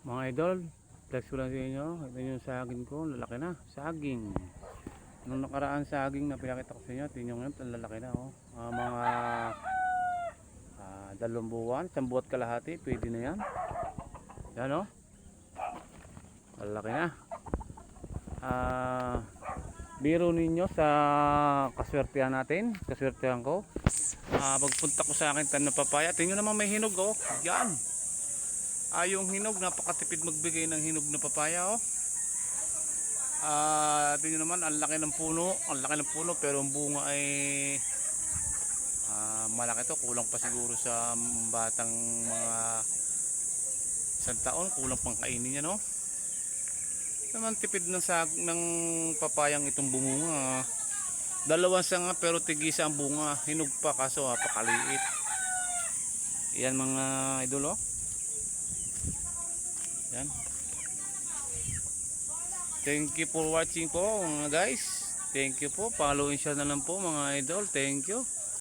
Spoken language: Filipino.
Mga idol, flex ko lang sa inyo. Ito yung saging ko, lalaki na. Saging. Nung nakaraan saging na pinakita ko sa inyo, tingnan nyo ngayon, ang lalaki na. Oh. Mga 2 buwan, 1 buwan kalahati, pwede na yan. Yan oh, lalaki na. Biro ninyo sa kaswertehan natin, kaswertehan ko. Pagpunta ko sa akin tan na papaya, tingnan naman may hinog oh. Yan. Yung hinog, napakatipid magbigay ng hinog na papaya oh. Tingnan naman, ang laki ng puno, pero ang bunga ay malaki to, kulang pa siguro sa batang mga 1 taon, kulang pang kainin niya no. Naman tipid ng papayang itong bunga. 2 sanga pero tigisa ang bunga, hinog pa kaso napakaliit. Yan mga idol oh. Yan. Thank you for watching po mga guys. Thank you po. Follow and share na lang po mga idol. Thank you.